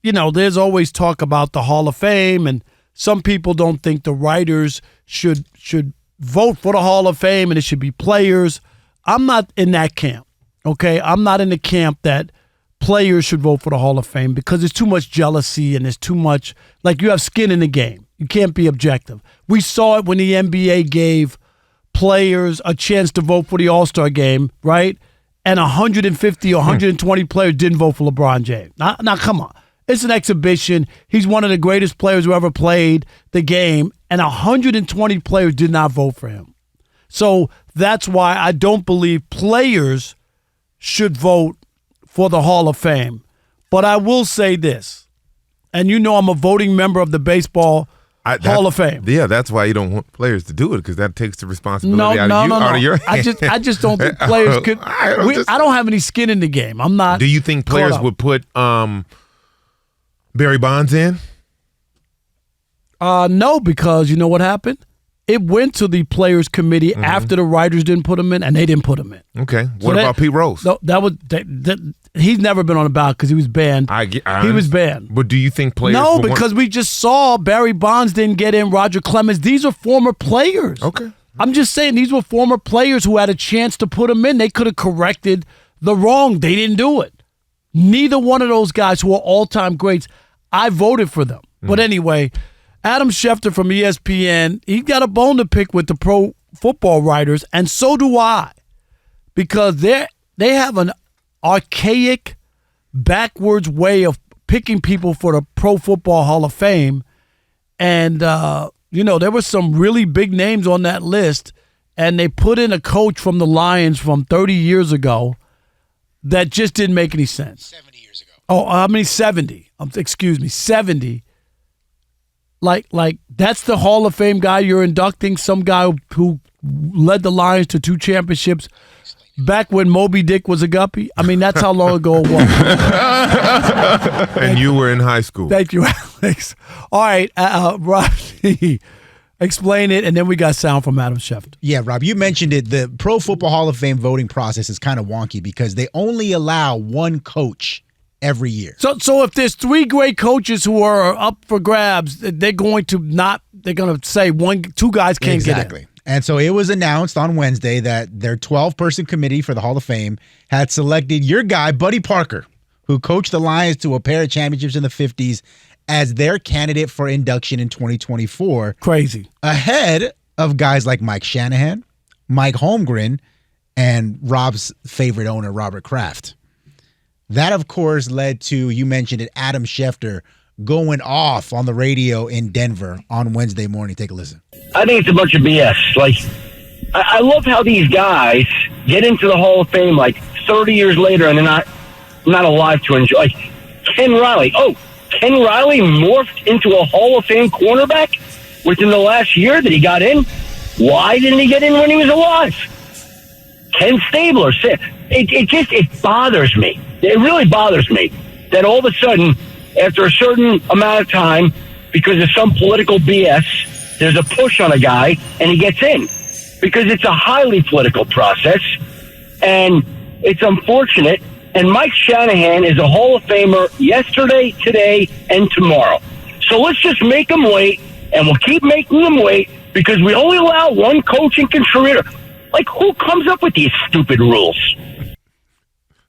there's always talk about the Hall of Fame, and some people don't think the writers should vote for the Hall of Fame and it should be players. I'm not in that camp, okay? I'm not in the camp that players should vote for the Hall of Fame because there's too much jealousy and there's too much, like, you have skin in the game. You can't be objective. We saw it when the NBA gave players a chance to vote for the All-Star game, right? And 150 or 120 players didn't vote for LeBron James. Now, come on. It's an exhibition. He's one of the greatest players who ever played the game, and 120 players did not vote for him. So that's why I don't believe players should vote for the Hall of Fame. But I will say this, and I'm a voting member of the Baseball Hall of Fame. Yeah, that's why you don't want players to do it, because that takes the responsibility out of your hand. I just don't think players could. I don't have any skin in the game. I'm not. Do you think players would put Barry Bonds in? No, because you know what happened? It went to the players committee after the writers didn't put him in, and they didn't put him in. Okay. What about Pete Rose? No, he's never been on the ballot because he was banned. He was banned. But do you think players? No, because we just saw Barry Bonds didn't get in. Roger Clemens. These are former players. Okay. I'm just saying these were former players who had a chance to put him in. They could have corrected the wrong. They didn't do it. Neither one of those guys who are all-time greats, I voted for them. But anyway, Adam Schefter from ESPN, he got a bone to pick with the pro football writers, and so do I, because they have an archaic, backwards way of picking people for the Pro Football Hall of Fame. And, there were some really big names on that list, and they put in a coach from the Lions from 30 years ago that just didn't make any sense. 70 years ago. Oh, how many? 70. 70. Like that's the Hall of Fame guy you're inducting, some guy who led the Lions to 2 championships back when Moby Dick was a guppy. I mean, that's how long ago it was. And you were in high school. Thank you, Alex. All right, Rob, explain it, and then we got sound from Adam Schefter. Yeah, Rob, you mentioned it. The Pro Football Hall of Fame voting process is kind of wonky because they only allow one coach every year. So if there's 3 great coaches who are up for grabs, they're going to say 2 guys can't get in. And so it was announced on Wednesday that their 12-person committee for the Hall of Fame had selected your guy, Buddy Parker, who coached the Lions to a pair of championships in the 50s, as their candidate for induction in 2024. Crazy. Ahead of guys like Mike Shanahan, Mike Holmgren, and Rob's favorite owner, Robert Kraft. That, of course, led to, you mentioned it, Adam Schefter going off on the radio in Denver on Wednesday morning. Take a listen. I think it's a bunch of BS. Like, I love how these guys get into the Hall of Fame like 30 years later and they're not alive to enjoy. Like Ken Riley. Oh, Ken Riley morphed into a Hall of Fame cornerback within the last year that he got in. Why didn't he get in when he was alive? Ken Stabler. It bothers me. It really bothers me that all of a sudden, after a certain amount of time, because of some political BS, there's a push on a guy and he gets in. Because it's a highly political process, and it's unfortunate. And Mike Shanahan is a Hall of Famer yesterday, today, and tomorrow. So let's just make him wait, and we'll keep making him wait, because we only allow one coaching contributor. Like, who comes up with these stupid rules?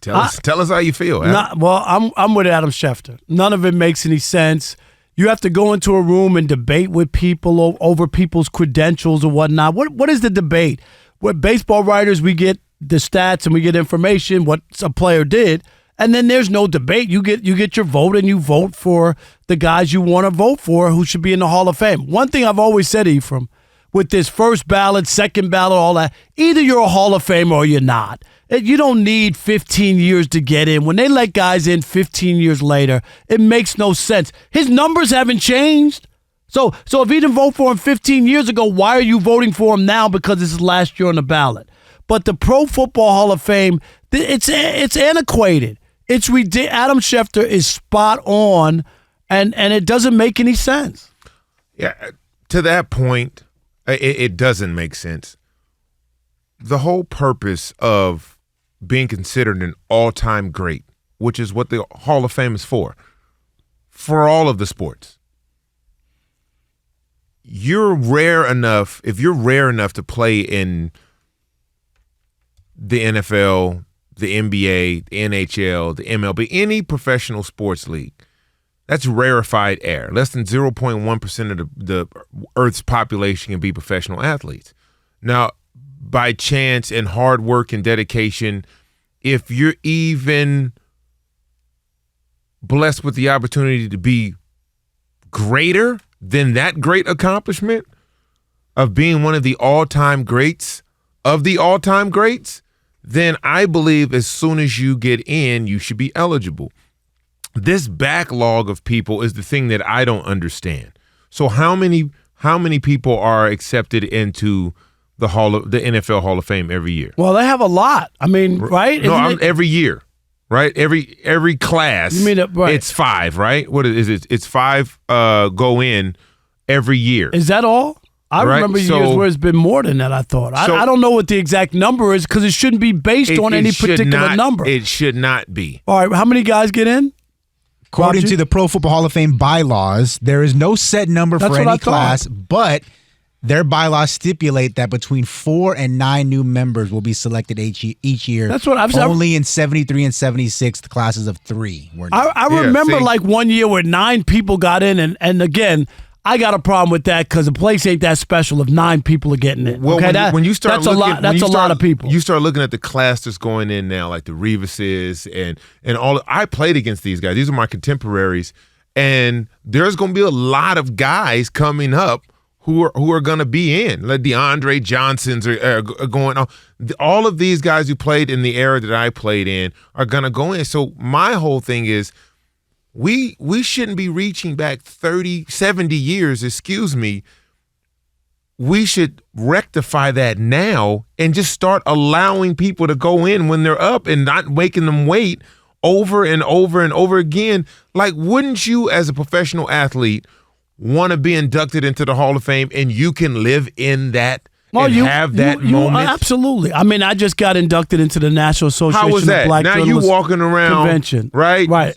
Tell us how you feel. I'm with Adam Schefter. None of it makes any sense. You have to go into a room and debate with people over people's credentials or whatnot. What is the debate? With baseball writers, we get the stats and we get information, what a player did, and then there's no debate. You get your vote, and you vote for the guys you want to vote for who should be in the Hall of Fame. One thing I've always said, Ephraim, with this first ballot, second ballot, all that, either you're a Hall of Famer or you're not. You don't need 15 years to get in. When they let guys in 15 years later, it makes no sense. His numbers haven't changed. So if he didn't vote for him 15 years ago, why are you voting for him now because this is last year on the ballot? But the Pro Football Hall of Fame, it's antiquated. It's ridiculous. Adam Schefter is spot on, and it doesn't make any sense. Yeah, to that point, it doesn't make sense. The whole purpose of being considered an all-time great, which is what the Hall of Fame is for, for all of the sports. If you're rare enough to play in the NFL, the NBA, the NHL, the MLB, any professional sports league, that's rarefied air. Less than 0.1% of the Earth's population can be professional athletes. Now, by chance and hard work and dedication, if you're even blessed with the opportunity to be greater than that great accomplishment of being one of the all-time greats of the all-time greats, then I believe as soon as you get in, you should be eligible. This backlog of people is the thing that I don't understand. So how many people are accepted into the NFL Hall of Fame every year? Well, they have a lot. I mean, right? Every year, right? Every class. You mean right? It's 5, right? What is it? It's 5 go in every year. Is that all? I remember years where it's been more than that, I thought. I don't know what the exact number is because it shouldn't be based on any particular number. It should not be. All right, how many guys get in? According to the Pro Football Hall of Fame bylaws, there is no set number for any class, but their bylaws stipulate that between 4 and 9 new members will be selected each year. That's what I've said. Only in 73 and 76, the classes of 3 were. I remember like one year where 9 people got in, and again, I got a problem with that because the place ain't that special if 9 people are getting in. Well, okay, when you start that's looking, that's a lot of people. You start looking at the class that's going in now, like the Reeveses and all. I played against these guys. These are my contemporaries, and there's going to be a lot of guys coming up who are going to be in. Like DeAndre Johnsons are going on. All of these guys who played in the era that I played in are going to go in. So my whole thing is, we shouldn't be reaching back 30, 70 years, excuse me. We should rectify that now and just start allowing people to go in when they're up and not making them wait over and over and over again. Like, wouldn't you as a professional athlete want to be inducted into the Hall of Fame and you can live in that have that moment? Absolutely. I mean, I just got inducted into the National Association How was that? of Black Now Journalists you walking around Convention. Right? Right.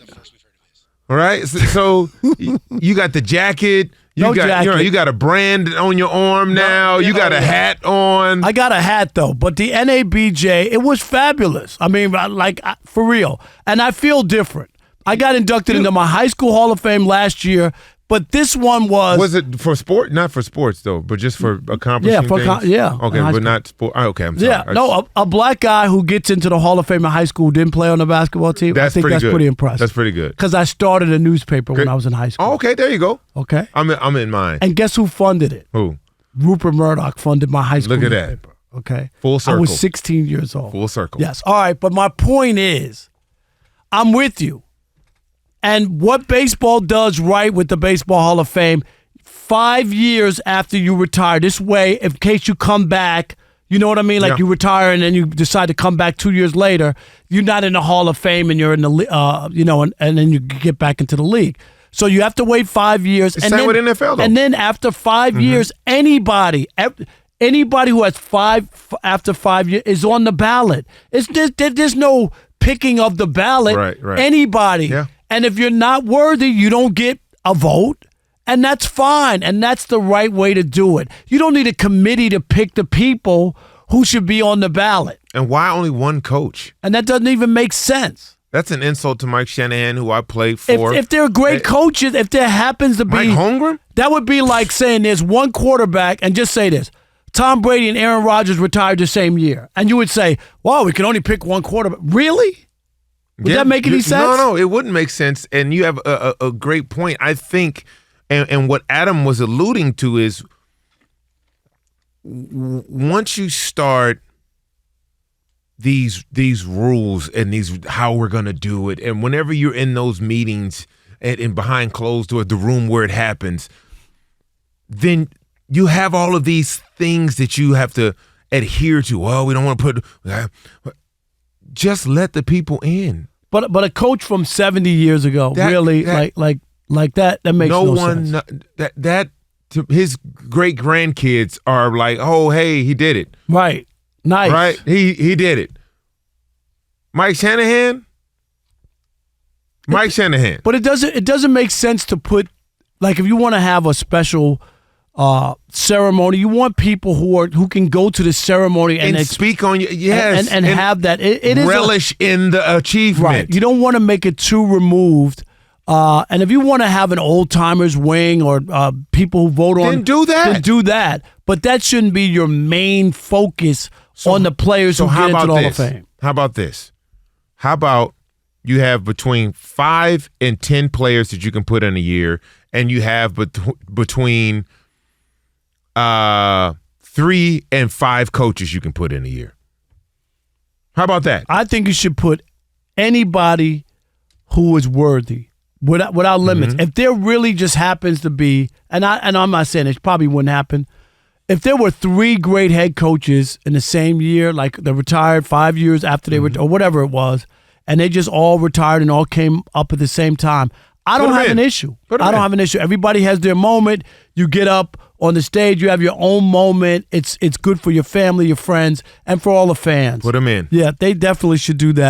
All right, so you got the jacket. You got a brand on your arm now. You got a hat on. I got a hat though, but the NABJ, it was fabulous. I mean, like for real, and I feel different. I got inducted into my high school Hall of Fame last year. But this one was it for sport? Not for sports though, but just for accomplishing things? Okay, but not sport. Okay, I'm sorry. Yeah, no, a black guy who gets into the Hall of Fame in high school didn't play on the basketball team. I think that's pretty impressive. That's pretty good. Because I started a newspaper when I was in high school. Oh, okay, there you go. Okay, I'm in mine. And guess who funded it? Who? Rupert Murdoch funded my high school newspaper. Look at that. Okay, full circle. I was 16 years old. Full circle. Yes. All right, but my point is, I'm with you. And what baseball does right with the Baseball Hall of Fame, 5 years after you retire, this way, in case you come back, you know what I mean? Like you retire and then you decide to come back 2 years later, you're not in the Hall of Fame and you're in the, and then you get back into the league. So you have to wait 5 years. Same with NFL, though. And then after 5 years, anybody who has after 5 years is on the ballot. There's no picking of the ballot. Right. Anybody. Yeah. And if you're not worthy, you don't get a vote, and that's fine, and that's the right way to do it. You don't need a committee to pick the people who should be on the ballot. And why only one coach? And that doesn't even make sense. That's an insult to Mike Shanahan, who I played for. If they're great coaches, if there happens to be Mike Holmgren, that would be like saying there's one quarterback, and just say this: Tom Brady and Aaron Rodgers retired the same year, and you would say, "Wow, we can only pick one quarterback." Really? Would that make any sense? No, it wouldn't make sense. And you have a great point. I think, and what Adam was alluding to is, once you start these rules and these how we're going to do it, and whenever you're in those meetings and behind closed doors, the room where it happens, then you have all of these things that you have to adhere to. Oh, we don't want to put. Just let the people in. But a coach from 70 years ago, really, like that makes no sense. That his great grandkids are like, oh, hey, he did it. Right. Nice. Right? He did it. Mike Shanahan, Mike Shanahan. But it doesn't make sense to put, like, if you want to have a special ceremony, you want people who can go to the ceremony and speak on you, yes, and have that. It is relish in the achievement. Right. You don't want to make it too removed. And if you want to have an old timers wing or people who vote on, then do that. Then do that. But that shouldn't be your main focus on the players who get into the Hall of Fame. How about this? How about you have between 5 and 10 players that you can put in a year, and you have between 3 and 5 coaches you can put in a year. How about that? I think you should put anybody who is worthy without limits. If there really just happens to be, and I'm not saying it probably wouldn't happen, if there were 3 great head coaches in the same year, like they retired 5 years after they or whatever it was, and they just all retired and all came up at the same time, I don't have an issue. I don't have an issue. Everybody has their moment. You get up on the stage, you have your own moment. It's good for your family, your friends, and for all the fans. Put them in. Yeah, they definitely should do that.